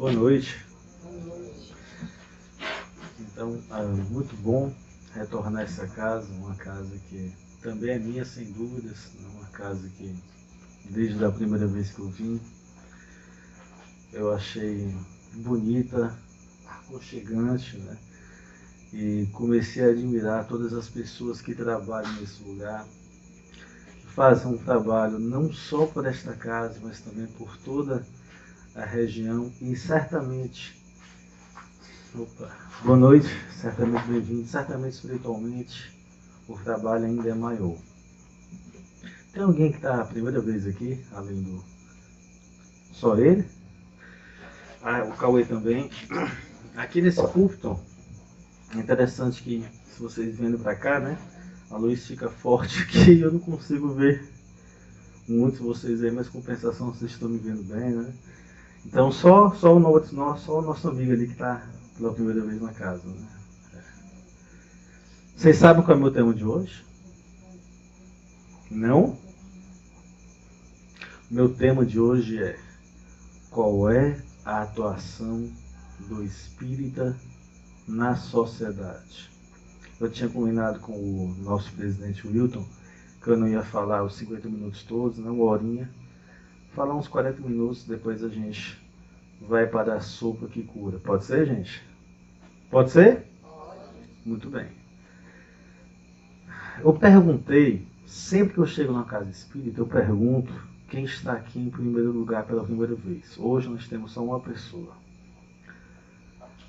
Boa noite. Então, muito bom retornar a essa casa, uma casa que também é minha, sem dúvidas, uma casa que, desde a primeira vez que eu vim, eu achei bonita, aconchegante, né? E comecei a admirar todas as pessoas que trabalham nesse lugar, que fazem um trabalho não só por esta casa, mas também por toda a região e certamente, boa noite, certamente bem-vindo, certamente espiritualmente o trabalho ainda é maior. Tem alguém que está a primeira vez aqui, além do... Só ele? O Cauê também. Aqui nesse púlpito, é interessante que, se vocês vendo para cá, né, a luz fica forte aqui e eu não consigo ver muitos de vocês aí, mas compensação vocês estão me vendo bem, né? Então só o nosso amigo ali que está pela primeira vez na casa, né? Vocês sabem qual é o meu tema de hoje? Não? Meu tema de hoje é: qual é a atuação do espírita na sociedade? Eu tinha combinado com o nosso presidente Wilton que eu não ia falar os 50 minutos todos, não, uma horinha. Falar uns 40 minutos, depois a gente vai para a sopa que cura. Pode ser, gente? Pode ser? Muito bem. Eu perguntei, sempre que eu chego na casa espírita, eu pergunto quem está aqui em primeiro lugar pela primeira vez. Hoje nós temos só uma pessoa.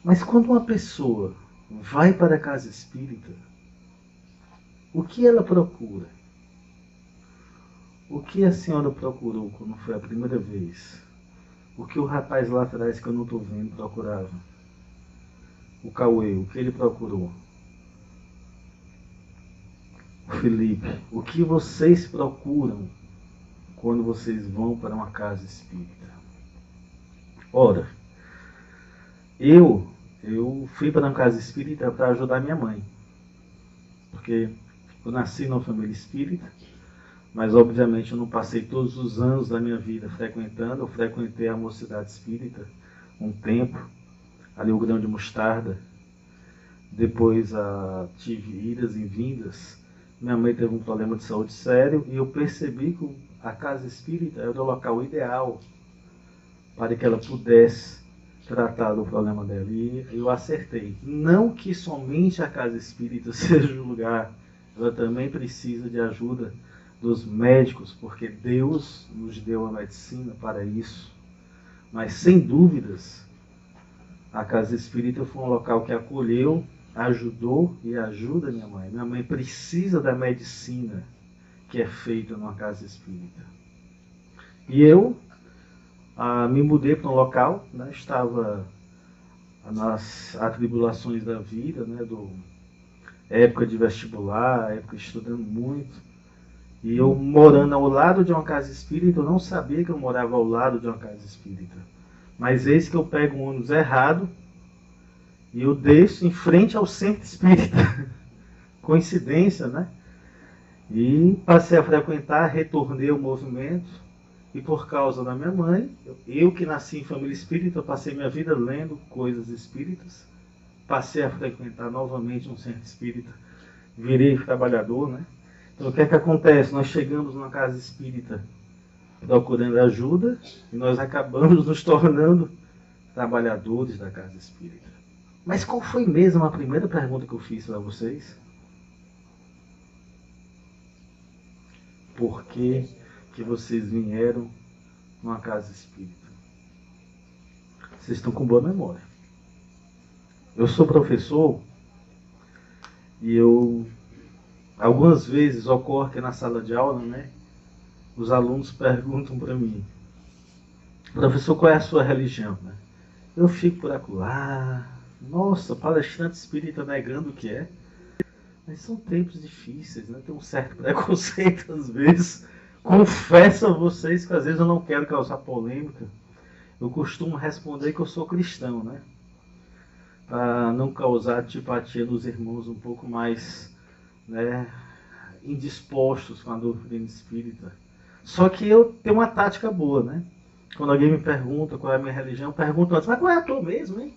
Mas quando uma pessoa vai para a casa espírita, o que ela procura? O que a senhora procurou quando foi a primeira vez? O que o rapaz lá atrás, que eu não estou vendo, procurava? O Cauê, o que ele procurou? O Felipe, o que vocês procuram quando vocês vão para uma casa espírita? Ora, eu fui para uma casa espírita para ajudar minha mãe. Porque eu nasci numa família espírita, mas obviamente eu não passei todos os anos da minha vida frequentando. Eu frequentei a mocidade espírita um tempo, ali o Grão de Mostarda. Depois tive idas e vindas. Minha mãe teve um problema de saúde sério e eu percebi que a casa espírita era o local ideal para que ela pudesse tratar do problema dela. E eu acertei. Não que somente a casa espírita seja o lugar, ela também precisa de ajuda dos médicos, porque Deus nos deu a medicina para isso. Mas, sem dúvidas, a casa espírita foi um local que acolheu, ajudou e ajuda minha mãe. Minha mãe precisa da medicina que é feita numa casa espírita. E eu me mudei para um local, né, estava nas atribulações da vida, né, época de vestibular, época estudando muito. E eu morando ao lado de uma casa espírita, eu não sabia que eu morava ao lado de uma casa espírita. Mas eis que eu pego um ônibus errado e eu desço em frente ao centro espírita. Coincidência, né? E passei a frequentar, retornei ao movimento. E por causa da minha mãe, eu que nasci em família espírita, passei minha vida lendo coisas espíritas. Passei a frequentar novamente um centro espírita. Virei trabalhador, né? Então o que é que acontece? Nós chegamos numa casa espírita procurando ajuda e nós acabamos nos tornando trabalhadores da casa espírita. Mas qual foi mesmo a primeira pergunta que eu fiz para vocês? Por que vocês vieram numa casa espírita? Vocês estão com boa memória. Eu sou professor e algumas vezes ocorre que na sala de aula, né, os alunos perguntam para mim: professor, qual é a sua religião? Eu fico por acolá, nossa, palestrante espírita negando o que é. Mas são tempos difíceis, né? Tem um certo preconceito às vezes. Confesso a vocês que às vezes eu não quero causar polêmica. Eu costumo responder que eu sou cristão, né? Para não causar antipatia nos irmãos um pouco mais, né, indispostos com a doutrina espírita. Só que eu tenho uma tática boa, né? Quando alguém me pergunta qual é a minha religião, eu pergunto antes, mas qual é a tua mesmo, hein?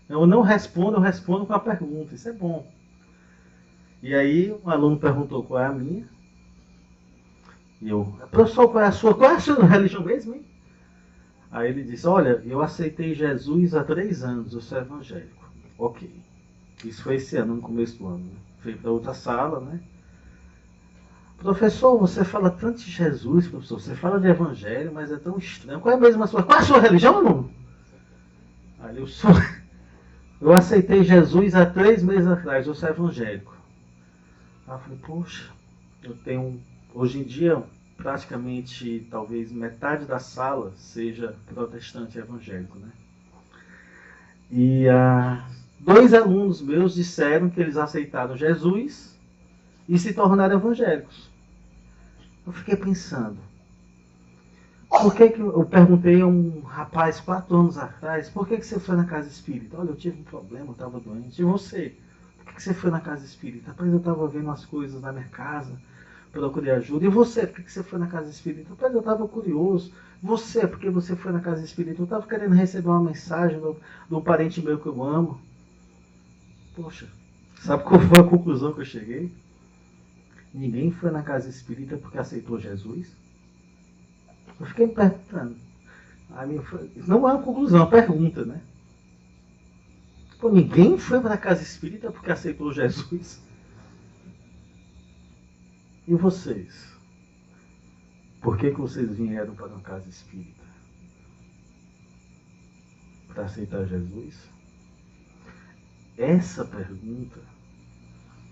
Eu não respondo, eu respondo com a pergunta. Isso é bom. E aí um aluno perguntou qual é a minha. E eu, professor, qual é a sua? Qual é a sua religião mesmo, hein? Aí ele disse, olha, eu aceitei Jesus há 3 anos, eu sou evangélico. Ok. Isso foi esse ano, no começo do ano. Né? Fui para outra sala, né? Professor, você fala tanto de Jesus, professor, você fala de evangelho, mas é tão estranho. Qual é mesmo a sua? Qual é a sua religião, aluno? Aí eu aceitei Jesus há 3 meses atrás, eu sou evangélico. Aí eu falei, poxa, eu tenho, hoje em dia, praticamente, talvez metade da sala seja protestante evangélico, né? E 2 alunos meus disseram que eles aceitaram Jesus e se tornaram evangélicos. Eu fiquei pensando, por que eu perguntei a um rapaz 4 anos atrás, por que você foi na casa espírita? Olha, eu tive um problema, eu estava doente. E você? Por que você foi na casa espírita? Rapaz, eu estava vendo as coisas na minha casa, procurei ajuda. E você? Por que você foi na casa espírita? Rapaz, eu estava curioso. Você? Por que você foi na casa espírita? Eu estava querendo receber uma mensagem de um parente meu que eu amo. Poxa, sabe qual foi a conclusão que eu cheguei? Ninguém foi na casa espírita porque aceitou Jesus. Eu fiquei me perguntando. Não é uma conclusão, é uma pergunta, né? Pô, ninguém foi para a casa espírita porque aceitou Jesus. E vocês? Por que vocês vieram para uma casa espírita? Para aceitar Jesus? Essa pergunta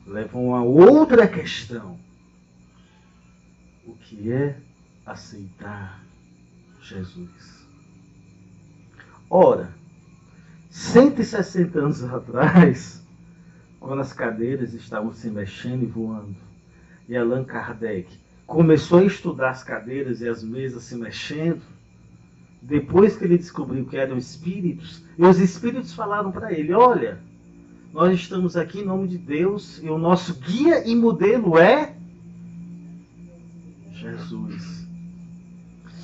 leva a uma outra questão. O que é aceitar Jesus? Ora, 160 anos atrás, quando as cadeiras estavam se mexendo e voando, e Allan Kardec começou a estudar as cadeiras e as mesas se mexendo, depois que ele descobriu que eram espíritos, e os espíritos falaram para ele, olha, nós estamos aqui em nome de Deus e o nosso guia e modelo é Jesus.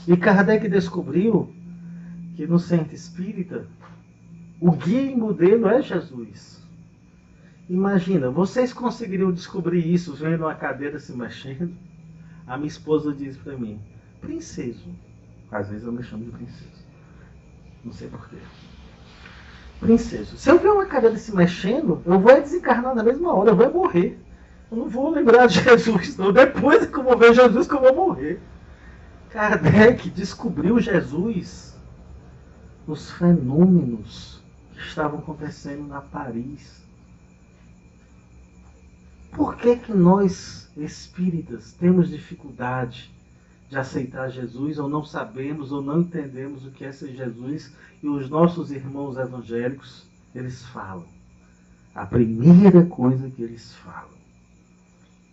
E Kardec descobriu que no centro espírita o guia e modelo é Jesus. Imagina, vocês conseguiriam descobrir isso vendo uma cadeira se mexendo? A minha esposa diz para mim, princesa. Às vezes eu me chamo de princesa. Não sei porquê. Princesa. Se eu ver uma cadeira se mexendo, eu vou desencarnar na mesma hora, eu vou morrer. Eu não vou lembrar de Jesus, não. Depois que eu vou ver Jesus, que eu vou morrer. Kardec descobriu Jesus nos fenômenos que estavam acontecendo na Paris. Por que nós, espíritas, temos dificuldade de aceitar Jesus, ou não sabemos, ou não entendemos o que é ser Jesus, e os nossos irmãos evangélicos, eles falam. A primeira coisa que eles falam,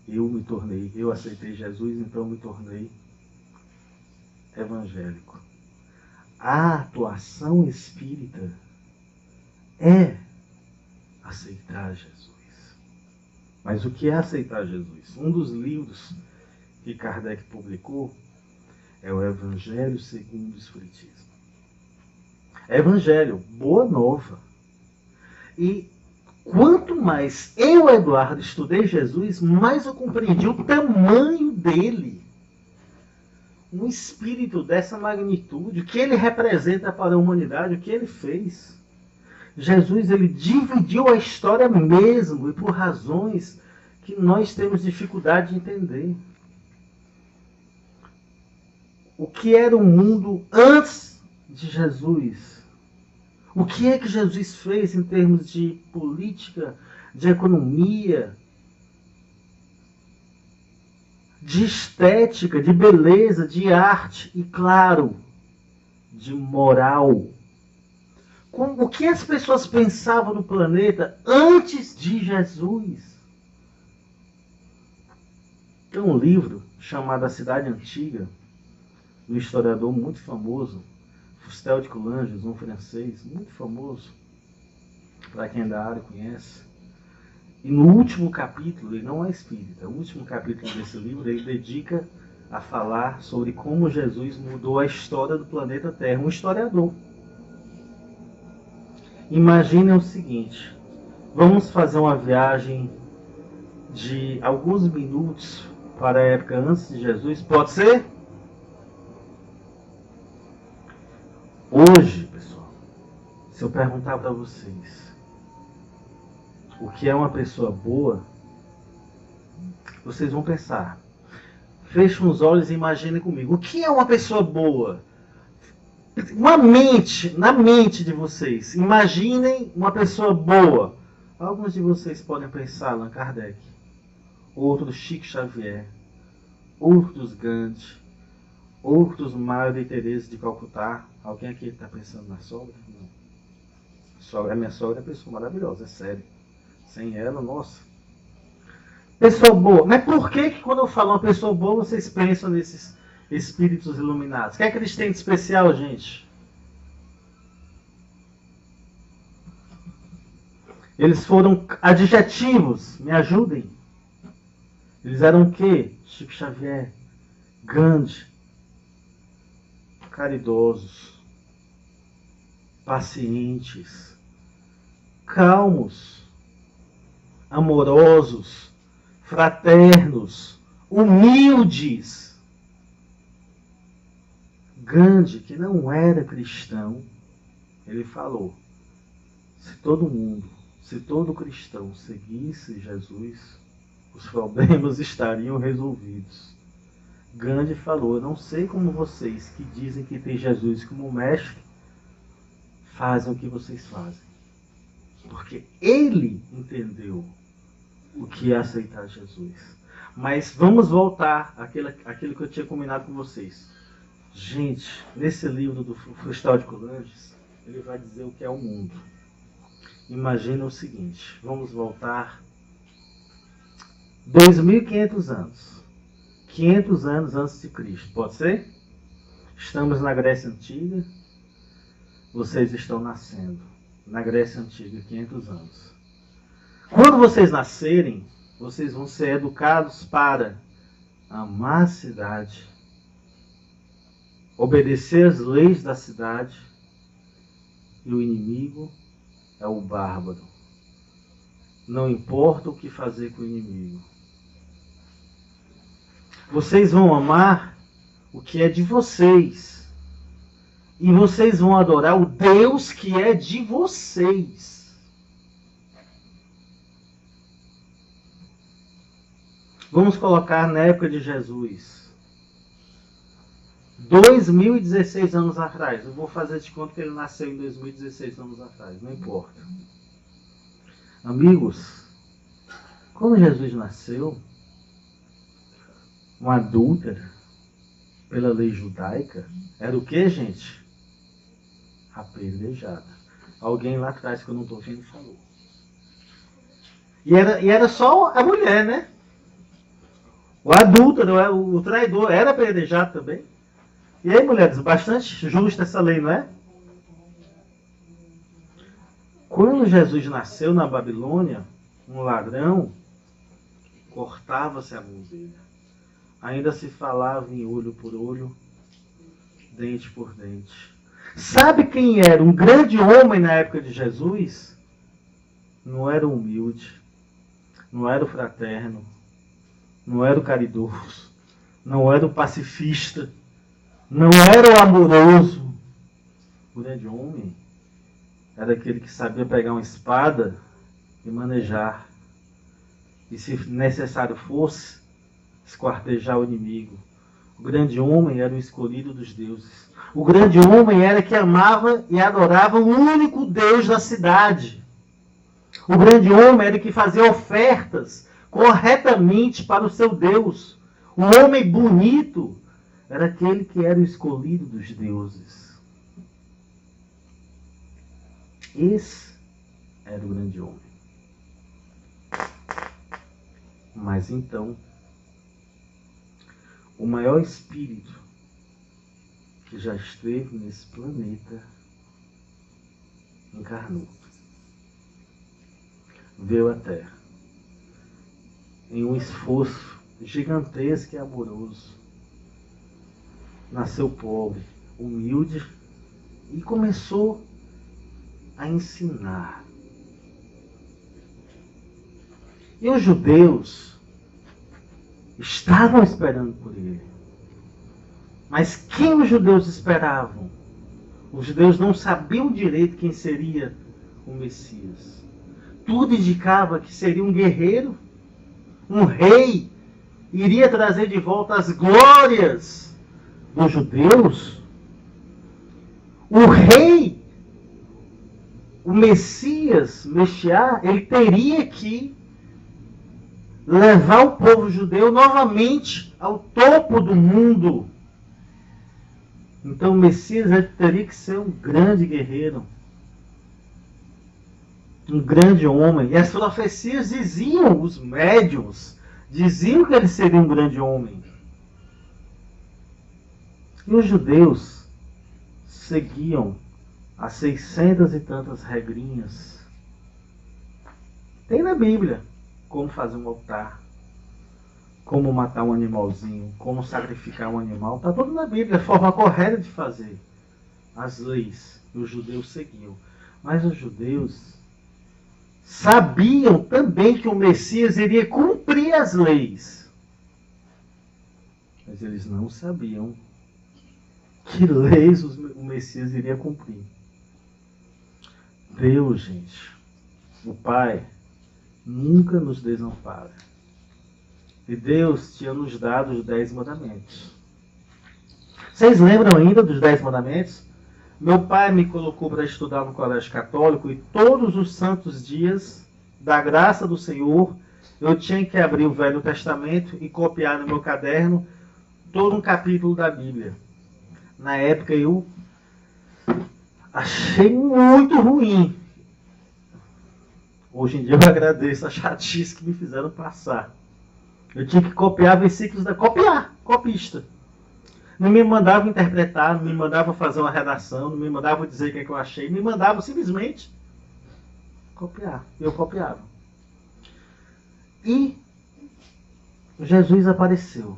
eu aceitei Jesus, então me tornei evangélico. A atuação espírita é aceitar Jesus. Mas o que é aceitar Jesus? Um dos livros que Kardec publicou é o Evangelho segundo o Espiritismo. Evangelho, boa nova. E quanto mais eu, Eduardo, estudei Jesus, mais eu compreendi o tamanho dele. Um espírito dessa magnitude, o que ele representa para a humanidade, o que ele fez. Jesus, ele dividiu a história mesmo, e por razões que nós temos dificuldade de entender. O que era o mundo antes de Jesus? O que é que Jesus fez em termos de política, de economia, de estética, de beleza, de arte e, claro, de moral? O que as pessoas pensavam no planeta antes de Jesus? Tem um livro chamado A Cidade Antiga, de um historiador muito famoso, Fustel de Coulanges, um francês muito famoso, para quem é da área conhece. E no último capítulo, ele não é espírita, o último capítulo desse livro, ele dedica a falar sobre como Jesus mudou a história do planeta Terra. Um historiador. Imaginem o seguinte: vamos fazer uma viagem de alguns minutos para a época antes de Jesus. Pode ser? Hoje, pessoal, se eu perguntar para vocês o que é uma pessoa boa, vocês vão pensar. Fechem os olhos e imaginem comigo. O que é uma pessoa boa? Na mente de vocês, imaginem uma pessoa boa. Alguns de vocês podem pensar Allan Kardec, outros Chico Xavier, outros Gandhi, outros Madre Teresa de Calcutá. Alguém aqui está pensando na sogra? Não. A minha sogra é uma pessoa maravilhosa, é sério. Sem ela, nossa. Pessoa boa. Mas por que quando eu falo uma pessoa boa, vocês pensam nesses espíritos iluminados? O que é que eles têm de especial, gente? Eles foram adjetivos, me ajudem. Eles eram o quê? Chico Xavier, Gandhi, caridosos, pacientes, calmos, amorosos, fraternos, humildes. Gandhi, que não era cristão, ele falou: se todo cristão seguisse Jesus, os problemas estariam resolvidos. Gandhi falou: eu não sei como vocês que dizem que tem Jesus como mestre fazem o que vocês fazem. Porque ele entendeu o que é aceitar Jesus. Mas vamos voltar àquilo que eu tinha combinado com vocês. Gente, nesse livro do Cristóvão de Coulanges, ele vai dizer o que é o mundo. Imagina o seguinte, vamos voltar 2.500 anos. 500 anos antes de Cristo, pode ser? Estamos na Grécia Antiga, vocês estão nascendo. Na Grécia Antiga, 500 anos. Quando vocês nascerem, vocês vão ser educados para amar a cidade, obedecer às leis da cidade, e o inimigo é o bárbaro. Não importa o que fazer com o inimigo. Vocês vão amar o que é de vocês. E vocês vão adorar o Deus que é de vocês. Vamos colocar na época de Jesus. 2016 anos atrás. Eu vou fazer de conta que ele nasceu em 2016 anos atrás. Não importa. Amigos, quando Jesus nasceu, uma adúltera, pela lei judaica, era o que, gente? Apedrejada. Alguém lá atrás que eu não estou vendo falou. E era só a mulher, né? O adúltero, o traidor, era apedrejado também. E aí, mulheres, bastante justa essa lei, não é? Quando Jesus nasceu na Babilônia, um ladrão, cortava-se a mão dele. Ainda se falava em olho por olho, dente por dente. Sabe quem era um grande homem na época de Jesus? Não era o humilde, não era o fraterno, não era o caridoso, não era o pacifista, não era o amoroso. O grande homem era aquele que sabia pegar uma espada e manejar. E se necessário fosse, esquartejar o inimigo. O grande homem era o escolhido dos deuses. O grande homem era que amava e adorava o único Deus da cidade. O grande homem era que fazia ofertas corretamente para o seu Deus. O homem bonito era aquele que era o escolhido dos deuses. Esse era o grande homem. Mas então, o maior espírito que já esteve nesse planeta encarnou. Veio à Terra em um esforço gigantesco e amoroso nasceu pobre, humilde e começou a ensinar. E os judeus estavam esperando por ele. Mas quem os judeus esperavam? Os judeus não sabiam direito quem seria o Messias. Tudo indicava que seria um guerreiro, um rei, iria trazer de volta as glórias dos judeus. O rei, o Messias, Mexiá, ele teria que levar o povo judeu novamente ao topo do mundo. Então o Messias teria que ser um grande guerreiro, um grande homem. E as profecias diziam, os médiuns diziam que ele seria um grande homem. E os judeus seguiam as 600 e tantas regrinhas. Tem na Bíblia como fazer um altar, como matar um animalzinho, como sacrificar um animal. Está tudo na Bíblia, a forma correta de fazer. As leis que os judeus seguiam. Mas os judeus sabiam também que o Messias iria cumprir as leis. Mas eles não sabiam que leis o Messias iria cumprir. Deus, gente, o Pai, nunca nos desampara. E Deus tinha nos dado os 10 mandamentos. Vocês lembram ainda dos 10 mandamentos? Meu pai me colocou para estudar no colégio católico e todos os santos dias, da graça do Senhor, eu tinha que abrir o Velho Testamento e copiar no meu caderno todo um capítulo da Bíblia. Na época eu achei muito ruim. Hoje em dia eu agradeço a chatice que me fizeram passar. Eu tinha que copiar versículos copista. Não me mandava interpretar, não me mandava fazer uma redação, não me mandava dizer o que eu achei, me mandava simplesmente copiar. Eu copiava. E Jesus apareceu.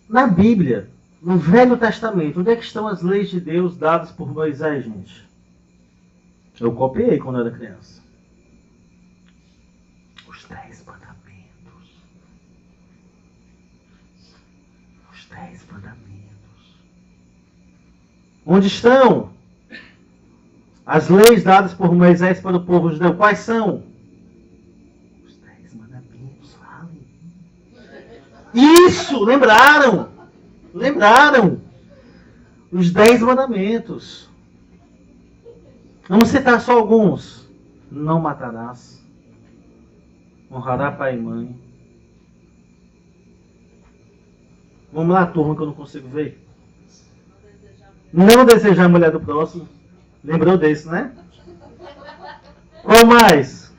Na Bíblia, no Velho Testamento, onde é que estão as leis de Deus dadas por Moisés, gente? Eu copiei quando era criança. Os 10 mandamentos. Os 10 mandamentos. Onde estão as leis dadas por Moisés para o povo judeu? Quais são? Os 10 mandamentos. Falem. Isso! Lembraram? Lembraram? Os 10 mandamentos. Vamos citar só alguns. Não matarás. Honrará pai e mãe. Vamos lá, turma, que eu não consigo ver. Não desejar a mulher do próximo. Lembrou desse, né? Qual mais?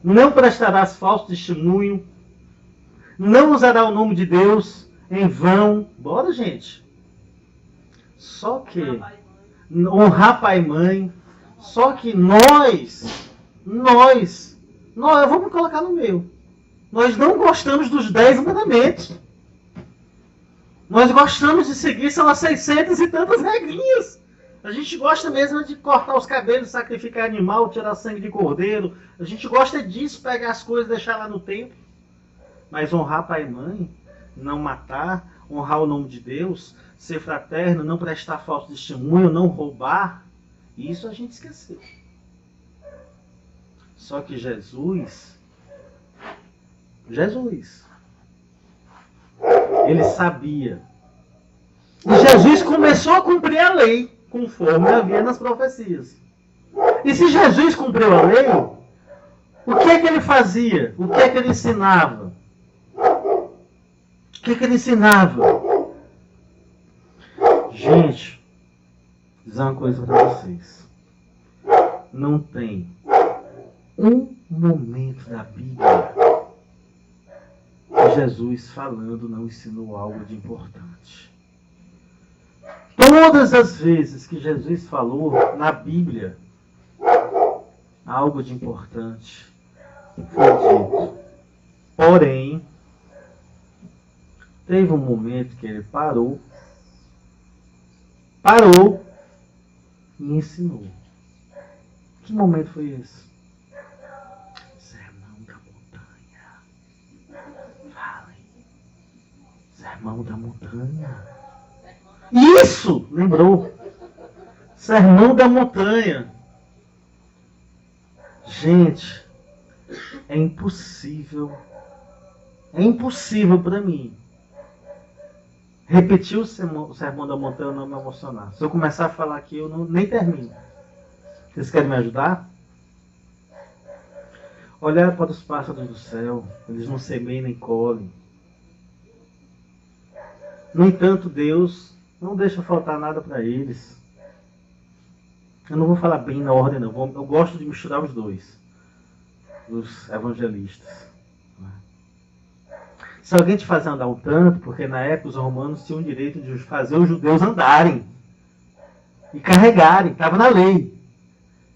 Não prestarás falso testemunho. Não usará o nome de Deus em vão. Bora, gente. Só que honrar pai e mãe. Só que nós, vamos colocar no meio. Nós não gostamos dos 10 mandamentos. Nós gostamos de seguir, são as 600 e tantas regrinhas. A gente gosta mesmo de cortar os cabelos, sacrificar animal, tirar sangue de cordeiro. A gente gosta disso, pegar as coisas e deixar lá no templo. Mas honrar pai e mãe, não matar, honrar o nome de Deus, ser fraterno, não prestar falso testemunho, não roubar, isso a gente esqueceu. Só que Jesus, ele sabia. E Jesus começou a cumprir a lei, conforme havia nas profecias. E se Jesus cumpriu a lei, o que é que ele fazia? O que é que ele ensinava? O que é que ele ensinava? Gente, vou dizer uma coisa para vocês. Não tem um momento da Bíblia que Jesus falando não ensinou algo de importante. Todas as vezes que Jesus falou na Bíblia algo de importante foi dito. Porém, teve um momento que ele parou e ensinou. Que momento foi esse? Sermão da montanha. Falem. Sermão da montanha. Isso! Lembrou? Sermão da montanha. Gente, é impossível para mim repetir o sermão da montanha e não me emocionar. Se eu começar a falar aqui, eu nem termino. Vocês querem me ajudar? Olhar para os pássaros do céu, eles não semeiam nem colhem. No entanto, Deus não deixa faltar nada para eles. Eu não vou falar bem na ordem, não. Eu gosto de misturar os dois. Os evangelistas. Se alguém te fazer andar um tanto, porque na época os romanos tinham o direito de fazer os judeus andarem e carregarem, estava na lei.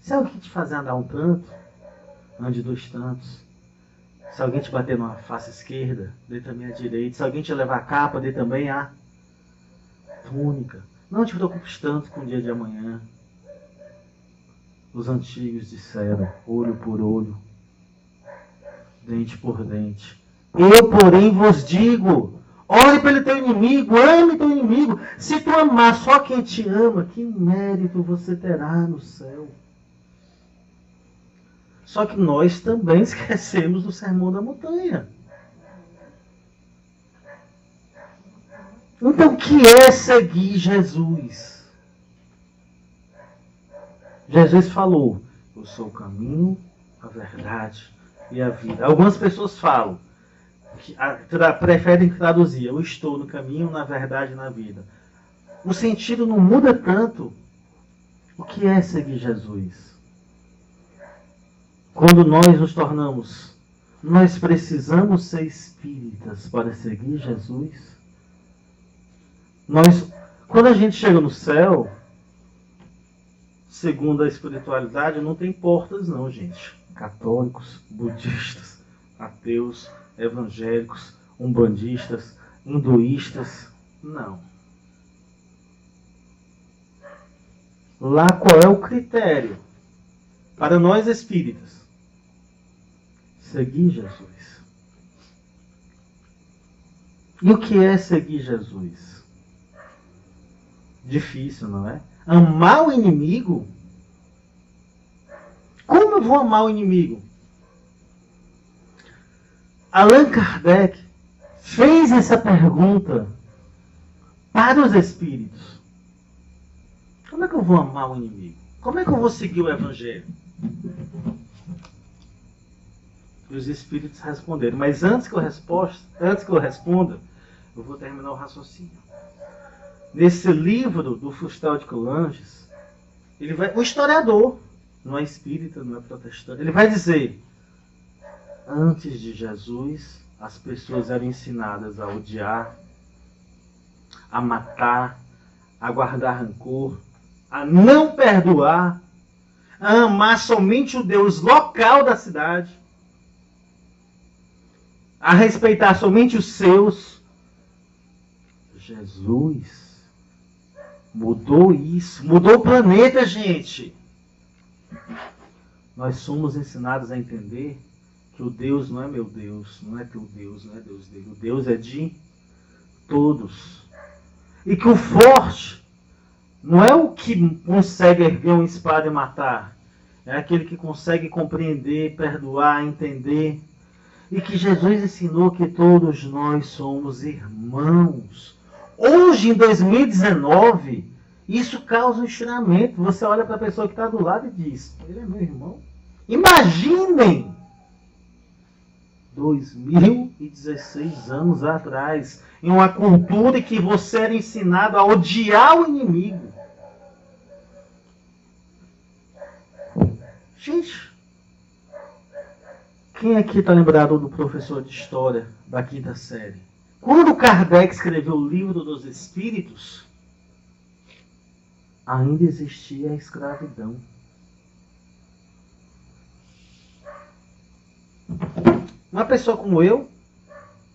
Se alguém te fazer andar um tanto, ande 2 tantos. Se alguém te bater na face esquerda, dê também a direita. Se alguém te levar a capa, dê também a túnica. Não te preocupes tanto com o dia de amanhã. Os antigos disseram, olho por olho, dente por dente. Eu, porém, vos digo, ore pelo teu inimigo, ame teu inimigo. Se tu amar só quem te ama, que mérito você terá no céu? Só que nós também esquecemos do sermão da montanha. Então, o que é seguir Jesus? Jesus falou, eu sou o caminho, a verdade e a vida. Algumas pessoas falam, preferem traduzir, eu estou no caminho, na verdade e na vida. O sentido não muda tanto. O que é seguir Jesus? Quando nós nos tornamos, nós precisamos ser espíritas para seguir Jesus. Quando a gente chega no céu, segundo a espiritualidade, não tem portas não, gente. Católicos, budistas, ateus, evangélicos, umbandistas, hinduístas, não. Lá qual é o critério? Para nós espíritas, seguir Jesus. E o que é seguir Jesus? Difícil, não é? Amar o inimigo? Como eu vou amar o inimigo? Allan Kardec fez essa pergunta para os espíritos. Como é que eu vou amar o inimigo? Como é que eu vou seguir o evangelho? E os espíritos responderam. Mas antes que eu responda, eu vou terminar o raciocínio. Nesse livro do Fustel de Coulanges, o historiador, não é espírita, não é protestante, ele vai dizer, antes de Jesus, as pessoas eram ensinadas a odiar, a matar, a guardar rancor, a não perdoar, a amar somente o Deus local da cidade, a respeitar somente os seus. Jesus mudou isso, mudou o planeta, gente. Nós somos ensinados a entender que o Deus não é meu Deus, não é teu Deus, não é Deus dele. O Deus é de todos. E que o forte não é o que consegue erguer uma espada e matar. É aquele que consegue compreender, perdoar, entender. E que Jesus ensinou que todos nós somos irmãos. Hoje, em 2019, isso causa um estranhamento. Você olha para a pessoa que está do lado e diz, ele é meu irmão. Imaginem! 2016 anos atrás, em uma cultura em que você era ensinado a odiar o inimigo. Gente, quem aqui está lembrado do professor de história da 5ª série? Quando Kardec escreveu o Livro dos Espíritos, ainda existia a escravidão. Uma pessoa como eu,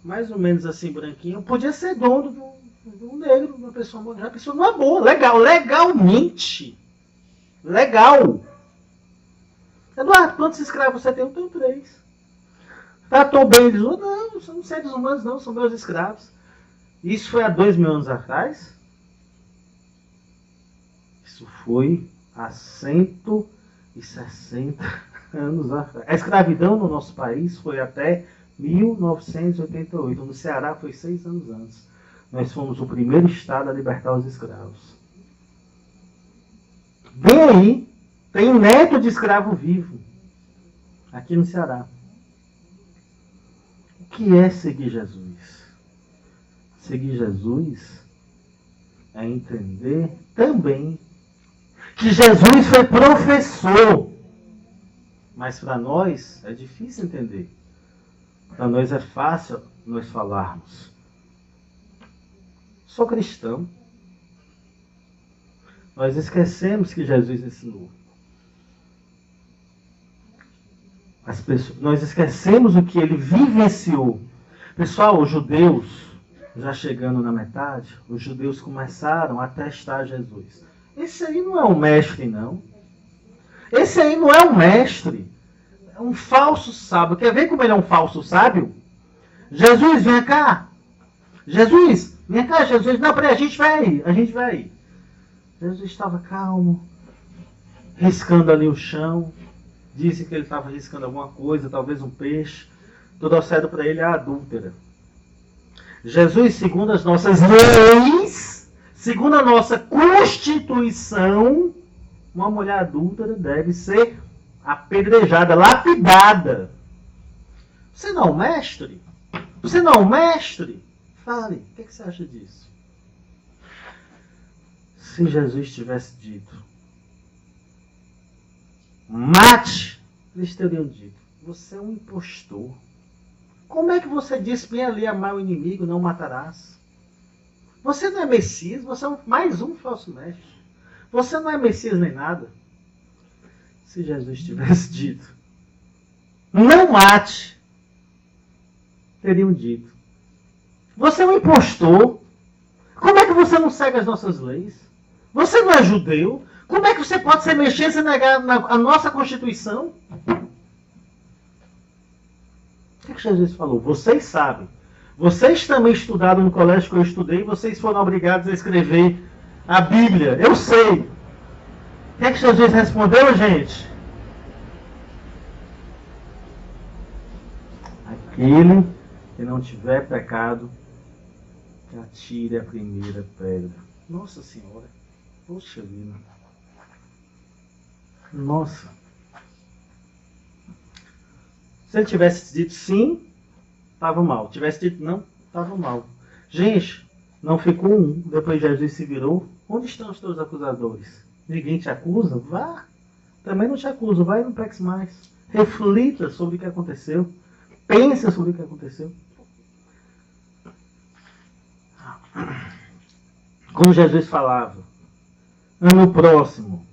mais ou menos assim, branquinho, podia ser dono de um negro, uma pessoa, já pessoa não é boa, legal, legalmente. Legal. Eduardo, quantos escravos você tem? Eu tenho 3. Tratou bem eles? Não, são seres humanos, não, são meus escravos. Isso foi há 2.000 anos atrás? Isso foi há 160 anos atrás. A escravidão no nosso país foi até 1988. No Ceará foi 6 anos antes. Nós fomos o primeiro estado a libertar os escravos. Bem aí, tem um neto de escravo vivo. Aqui no Ceará. O que é seguir Jesus? Seguir Jesus é entender também que Jesus foi professor. Mas para nós é difícil entender. Para nós é fácil nós falarmos. Sou cristão. Nós esquecemos que Jesus ensinou. Nós esquecemos o que ele vivenciou. Pessoal, os judeus, já chegando na metade, os judeus começaram a testar Jesus. Esse aí não é um mestre, não. Esse aí não é um mestre. É um falso sábio. Quer ver como ele é um falso sábio? Jesus, vem cá. Jesus, vem cá, Jesus. Não, peraí, a gente vai aí. Jesus estava calmo, riscando ali o chão. Disse que ele estava riscando alguma coisa, talvez um peixe. Trouxeram para ele a adúltera. Jesus, segundo as nossas leis, segundo a nossa Constituição, uma mulher adúltera deve ser apedrejada, lapidada. Você não é um mestre? Você não é um mestre? Fale, o que você acha disso? Se Jesus tivesse dito, mate, eles teriam dito, você é um impostor. Como é que você disse bem ali, amar o inimigo, não matarás? Você não é Messias, você é mais um falso mestre. Você não é Messias nem nada. Se Jesus tivesse dito, não mate, teriam dito, você é um impostor. Como é que você não segue as nossas leis? Você não é judeu? Como é que você pode ser messias e negar a nossa Constituição? O que Jesus falou? Vocês sabem. Vocês também estudaram no colégio que eu estudei, vocês foram obrigados a escrever a Bíblia. Eu sei. O que Jesus respondeu, gente? Aquele que não tiver pecado, que atire a primeira pedra. Nossa Senhora. Poxa vida. Nossa. Se ele tivesse dito sim, estava mal. Tivesse dito não, estava mal. Gente, não ficou um. Depois Jesus se virou. Onde estão os teus acusadores? Ninguém te acusa? Vá. Também não te acuso. Vai e não peques mais. Reflita sobre o que aconteceu. Pensa sobre o que aconteceu. Como Jesus falava. Ano próximo.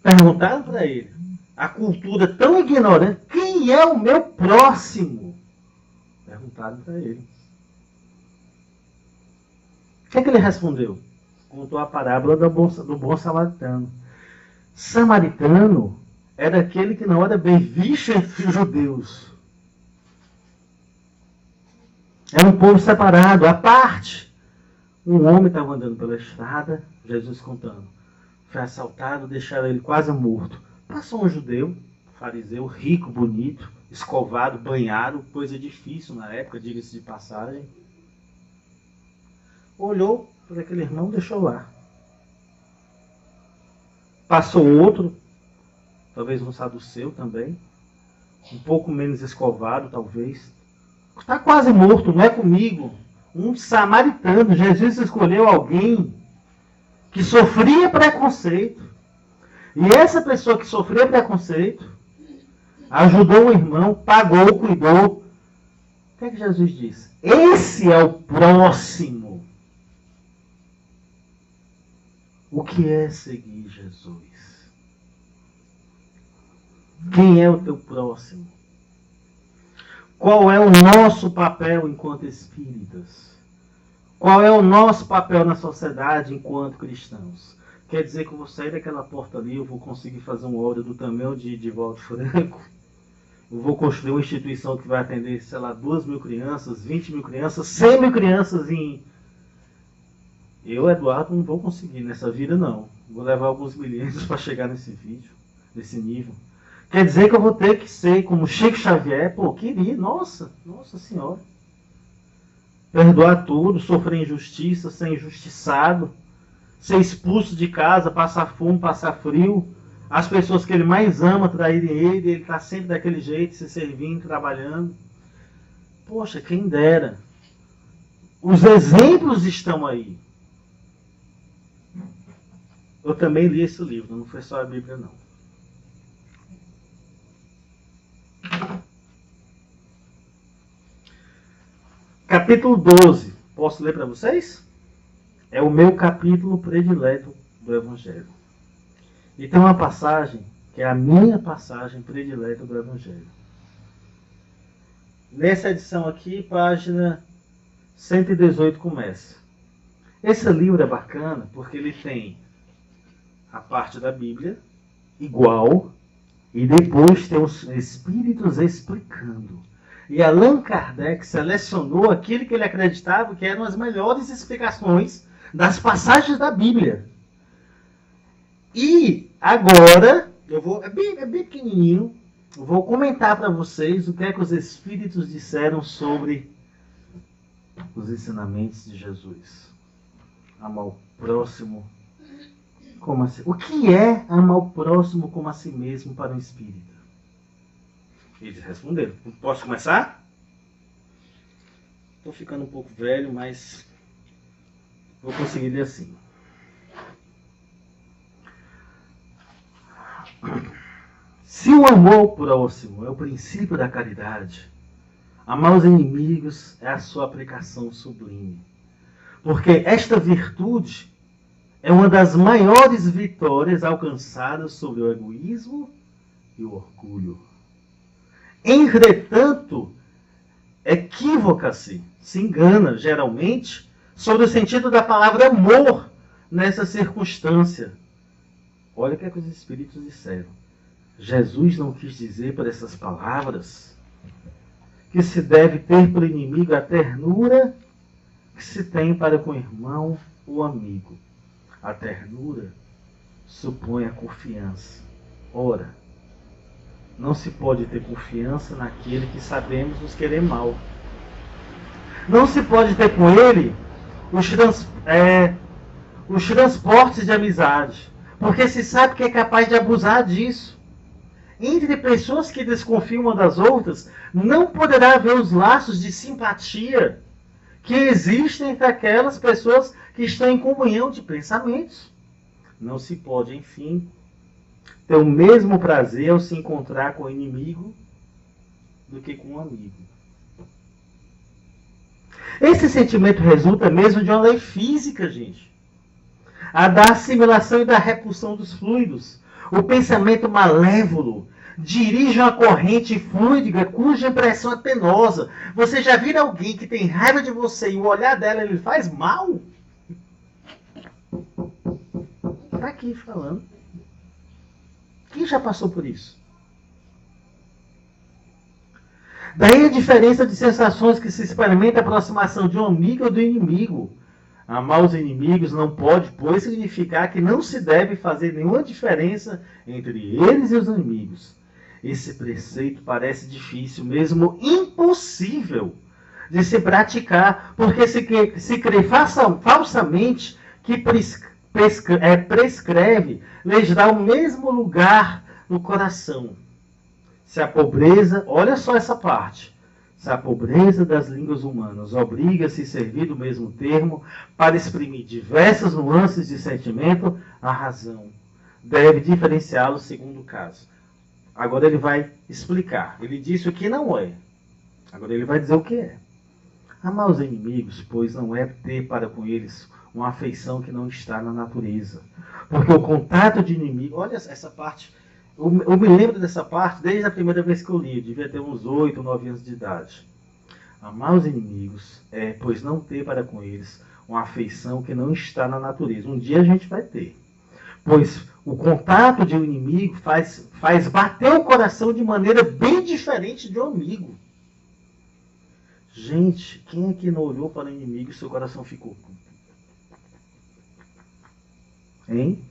Perguntaram para ele. A cultura tão ignorante. Quem é o meu próximo? Perguntaram para ele. O que é que ele respondeu? Contou a parábola do bom samaritano. Samaritano era aquele que não era bem visto entre os judeus. Era um povo separado, à parte. Um homem estava andando pela estrada, Jesus contando. Foi assaltado, deixaram ele quase morto. Passou um judeu, fariseu, rico, bonito, escovado, banhado, coisa difícil na época, diga-se de passagem. Olhou para aquele irmão, deixou lá. Passou outro, talvez um saduceu também, um pouco menos escovado, talvez. Está quase morto, não é comigo. Um samaritano. Jesus escolheu alguém que sofria preconceito. E essa pessoa que sofria preconceito ajudou o irmão, pagou, cuidou. O que é que Jesus disse? Esse é o próximo. O que é seguir Jesus? Quem é o teu próximo? Qual é o nosso papel enquanto espíritas? Qual é o nosso papel na sociedade enquanto cristãos? Quer dizer que eu vou sair daquela porta ali, eu vou conseguir fazer uma obra do tamanho de Divaldo Franco? Eu vou construir uma instituição que vai atender, sei lá, 2.000 crianças, 20.000 crianças, 100.000 crianças em... Eu, Eduardo, não vou conseguir nessa vida, não. Vou levar alguns milênios para chegar nesse vídeo, nesse nível. Quer dizer que eu vou ter que ser como Chico Xavier? Pô, queria, nossa senhora. Perdoar tudo, sofrer injustiça, ser injustiçado, ser expulso de casa, passar fome, passar frio. As pessoas que ele mais ama traírem ele está sempre daquele jeito, se servindo, trabalhando. Poxa, quem dera. Os exemplos estão aí. Eu também li esse livro, não foi só a Bíblia, não. Capítulo 12. Posso ler para vocês? É o meu capítulo predileto do Evangelho. E tem uma passagem que é a minha passagem predileta do Evangelho. Nessa edição aqui, página 118 começa. Esse livro é bacana porque ele tem a parte da Bíblia igual e depois tem os Espíritos explicando. E Allan Kardec selecionou aquilo que ele acreditava que eram as melhores explicações das passagens da Bíblia. E agora, é bem pequenininho, eu vou comentar para vocês o que é que os Espíritos disseram sobre os ensinamentos de Jesus. Amar o próximo como a si. O que é amar o próximo como a si mesmo para um espírita? Eles responderam. Posso começar? Estou ficando um pouco velho, mas vou conseguir ler assim. Se o amor ao próximo é o princípio da caridade, amar os inimigos é a sua aplicação sublime. Porque esta virtude é uma das maiores vitórias alcançadas sobre o egoísmo e o orgulho. Entretanto, equivoca-se, se engana geralmente, sobre o sentido da palavra amor nessa circunstância. Olha o que é que os Espíritos disseram. Jesus não quis dizer por essas palavras que se deve ter por inimigo a ternura que se tem para com o irmão ou amigo. A ternura supõe a confiança. Ora, não se pode ter confiança naquele que sabemos nos querer mal. Não se pode ter com ele os transportes de amizade, porque se sabe que é capaz de abusar disso. Entre pessoas que desconfiam uma das outras, não poderá haver os laços de simpatia que existem entre aquelas pessoas que estão em comunhão de pensamentos. Não se pode, enfim, ter o mesmo prazer ao se encontrar com o inimigo do que com um amigo. Esse sentimento resulta mesmo de uma lei física, gente. A da assimilação e da repulsão dos fluidos. O pensamento malévolo dirige uma corrente fluídica cuja impressão é penosa. Você já viu alguém que tem raiva de você e o olhar dela ele faz mal? Está aqui falando. Quem já passou por isso? Daí a diferença de sensações que se experimenta a aproximação de um amigo ou do inimigo. Amar os inimigos não pode, pois, significar que não se deve fazer nenhuma diferença entre eles e os inimigos. Esse preceito parece difícil, mesmo impossível de se praticar, porque se crê falsamente que prescreve, lhes dá o mesmo lugar no coração. Se a pobreza, olha só essa parte, se a pobreza das línguas humanas obriga a se servir do mesmo termo para exprimir diversas nuances de sentimento, a razão deve diferenciá-los segundo o caso. Agora ele vai explicar. Ele disse o que não é. Agora ele vai dizer o que é. Amar os inimigos, pois não é ter para com eles uma afeição que não está na natureza. Porque o contato de inimigo... Olha essa parte, Eu me lembro dessa parte desde a primeira vez que eu li, eu devia ter uns 8, 9 anos de idade. Amar os inimigos é, pois não ter para com eles uma afeição que não está na natureza. Um dia a gente vai ter. Pois o contato de um inimigo faz bater o coração de maneira bem diferente de um amigo. Gente, quem aqui não olhou para o inimigo e seu coração ficou? Hein?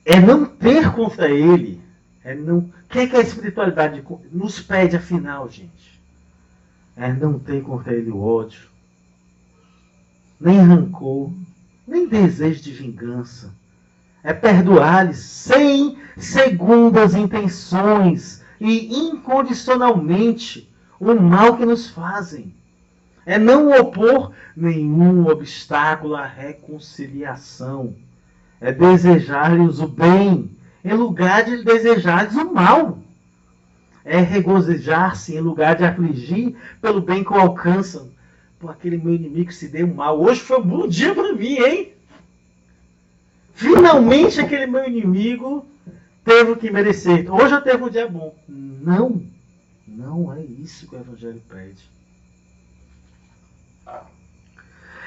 É não ter contra ele. O que é que a espiritualidade nos pede afinal, gente? É não ter contra ele o ódio, nem rancor, nem desejo de vingança. É perdoar-lhes sem segundas intenções e incondicionalmente o mal que nos fazem. É não opor nenhum obstáculo à reconciliação. É desejar-lhes o bem em lugar de desejar-lhes o mal. É regozijar-se em lugar de afligir pelo bem que o alcançam. Por aquele meu inimigo se deu mal. Hoje foi um bom dia para mim, hein? Finalmente aquele meu inimigo teve o que merecer. Hoje eu teve um dia bom. Não. Não é isso que o Evangelho pede.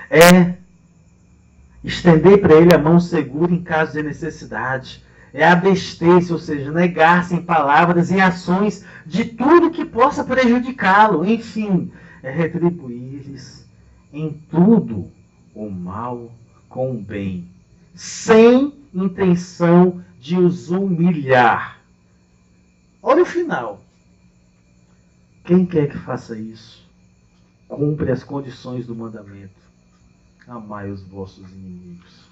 É estender para ele a mão segura em caso de necessidade. É abster-se, ou seja, negar-se em palavras e ações de tudo que possa prejudicá-lo. Enfim, é retribuir-lhes em tudo o mal com o bem, sem intenção de os humilhar. Olha o final. Quem quer que faça isso, cumpre as condições do mandamento. Amai os vossos inimigos.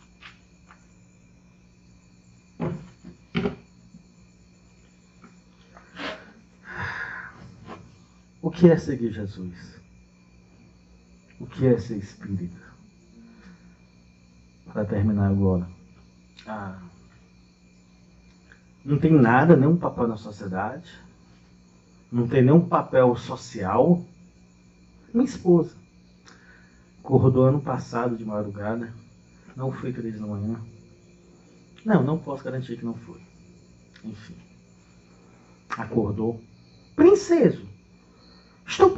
O que é seguir Jesus? O que é ser espírita? Para terminar agora. Não tem nada, nenhum papel na sociedade. Não tem nenhum papel social. Minha esposa acordou ano passado de madrugada. Não foi 3 da manhã. Não posso garantir que não foi. Enfim. Acordou. Princeso. Estou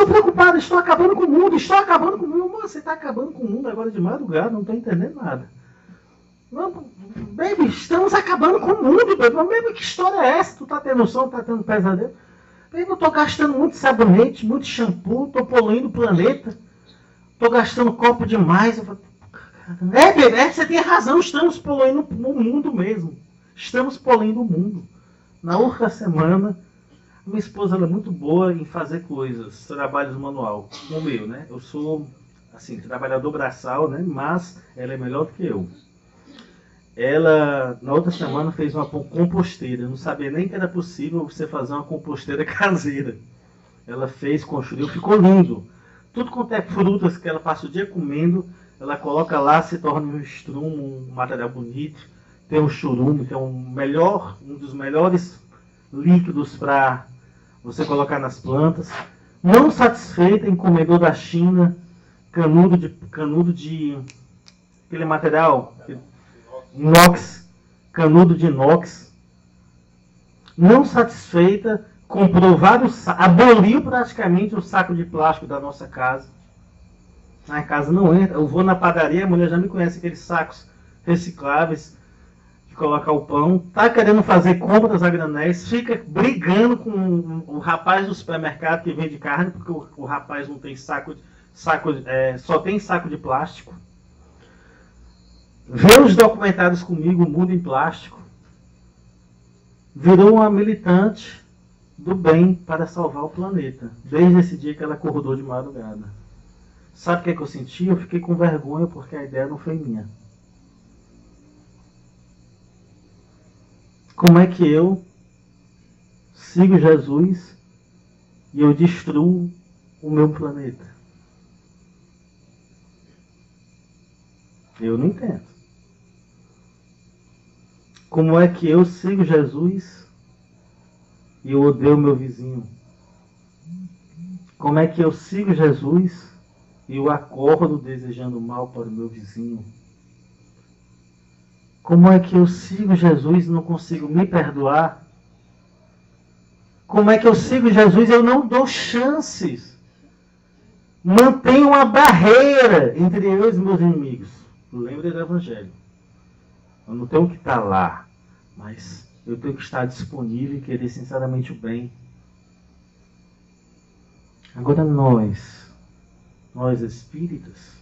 preocupado, estou acabando com o mundo, estou acabando com o mundo. Você está acabando com o mundo agora de madrugada, não estou entendendo nada. Baby, estamos acabando com o mundo, baby. Baby, que história é essa? Tu tá tendo noção, tá tendo pesadelo? Baby, eu tô gastando muito sabonete, muito shampoo, tô poluindo o planeta, tô gastando copo demais. Baby, você tem razão, estamos poluindo o mundo mesmo. Estamos poluindo o mundo. Na outra semana, minha esposa ela é muito boa em fazer coisas, trabalhos manual, como eu, né? Eu sou, assim, trabalhador braçal, né? Mas ela é melhor do que eu. Ela, na outra semana, fez uma composteira. Eu não sabia nem que era possível você fazer uma composteira caseira. Ela fez, construiu, ficou lindo. Tudo quanto é frutas que ela passa o dia comendo, ela coloca lá, se torna um estrumo, um material bonito. Tem um churume, que é um dos melhores líquidos para você colocar nas plantas. Não satisfeita, encomendou da China canudo de aquele material inox, canudo de inox. Não satisfeita, comprou aboliu praticamente o saco de plástico da nossa casa. Na casa não entra. Eu vou na padaria, a mulher já me conhece aqueles sacos recicláveis de colocar o pão. Tá querendo fazer compras a granéis, fica brigando com o rapaz do supermercado que vende carne, porque o rapaz não tem só tem saco de plástico. Vê os documentários comigo, O Mundo em Plástico. Virou uma militante do bem para salvar o planeta. Desde esse dia que ela acordou de madrugada. Sabe o que é que eu senti? Eu fiquei com vergonha porque a ideia não foi minha. Como é que eu sigo Jesus e eu destruo o meu planeta? Eu não entendo. Como é que eu sigo Jesus e eu odeio meu vizinho? Como é que eu sigo Jesus e eu acordo desejando mal para o meu vizinho? Como é que eu sigo Jesus e não consigo me perdoar? Como é que eu sigo Jesus e eu não dou chances? Mantenho uma barreira entre eu e os meus inimigos. Lembre do Evangelho. Eu não tenho que estar lá, mas eu tenho que estar disponível e querer sinceramente o bem. Agora nós espíritas,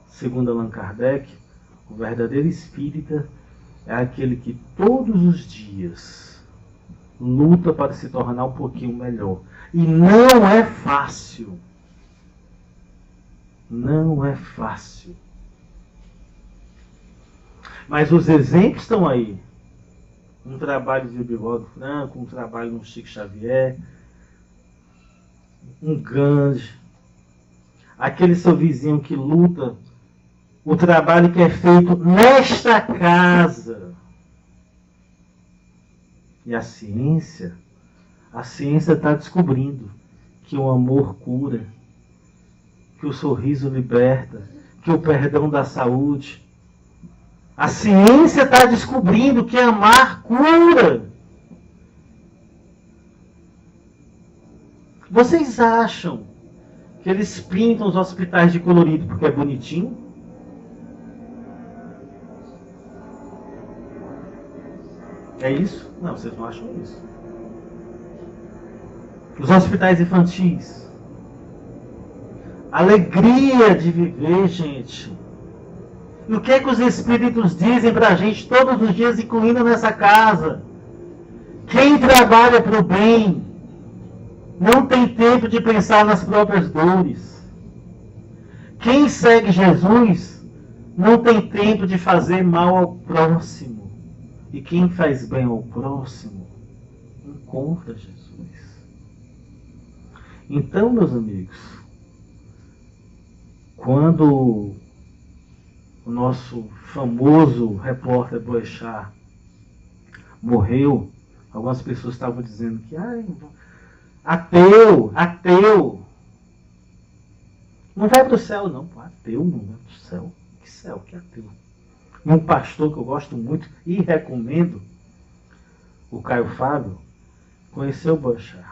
segundo Allan Kardec, o verdadeiro espírita é aquele que todos os dias luta para se tornar um pouquinho melhor. E não é fácil. Não é fácil. Mas os exemplos estão aí. Um trabalho de Divaldo Franco, um trabalho no Chico Xavier, um Gandhi, aquele seu vizinho que luta, o trabalho que é feito nesta casa. E a ciência está descobrindo que o amor cura, que o sorriso liberta, que o perdão dá saúde. A ciência está descobrindo que amar cura. Vocês acham que eles pintam os hospitais de colorido porque é bonitinho? É isso? Não, vocês não acham isso. Os hospitais infantis. Alegria de viver, gente. E o que é que os espíritos dizem pra gente todos os dias, incluindo nessa casa? Quem trabalha para o bem não tem tempo de pensar nas próprias dores. Quem segue Jesus não tem tempo de fazer mal ao próximo. E quem faz bem ao próximo encontra Jesus. Então, meus amigos, quando o nosso famoso repórter Boechat morreu, algumas pessoas estavam dizendo que ateu. Não vai para o céu, não. Ateu não vai para o céu. Que céu, que ateu? E um pastor que eu gosto muito e recomendo, o Caio Fábio, conheceu o Boechat.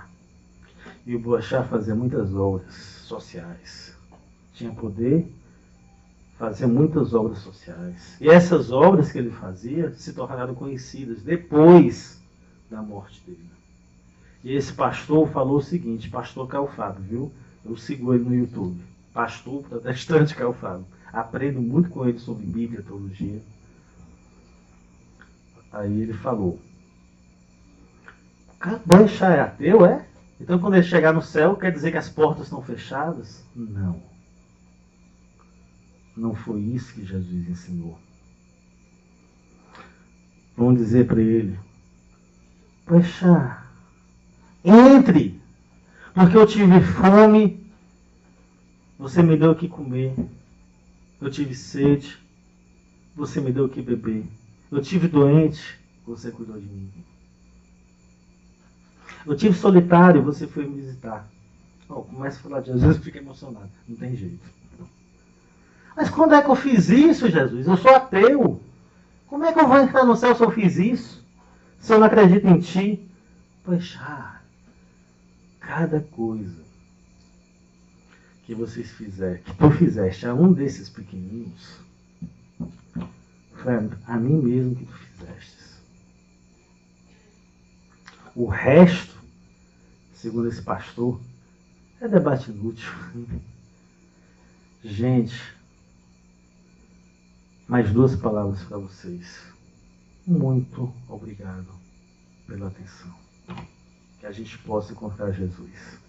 E o Boechat fazia muitas obras sociais. Tinha poder, fazia muitas obras sociais. E essas obras que ele fazia se tornaram conhecidas depois da morte dele. E esse pastor falou o seguinte, pastor Caio Fábio, viu? Eu sigo ele no YouTube. Pastor protestante Caio Fábio. Aprendo muito com ele sobre Bíblia, teologia. Aí ele falou, Boechat é ateu, é? Então quando ele chegar no céu, quer dizer que as portas estão fechadas? Não. Não foi isso que Jesus ensinou. Vamos dizer para ele, Boechat, entre, porque eu tive fome, você me deu o que comer. Eu tive sede, você me deu o que beber. Eu tive doente, você cuidou de mim. Eu tive solitário, você foi me visitar. Começa a falar de Jesus e fica emocionado. Não tem jeito. Mas quando é que eu fiz isso, Jesus? Eu sou ateu. Como é que eu vou entrar no céu se eu fiz isso? Se eu não acredito em ti? Poxa, cada coisa que vocês fizeram, que tu fizeste a um desses pequeninos, foi a mim mesmo que tu fizeste. O resto, segundo esse pastor, é debate inútil. Gente, mais 2 palavras para vocês. Muito obrigado pela atenção. Que a gente possa encontrar Jesus.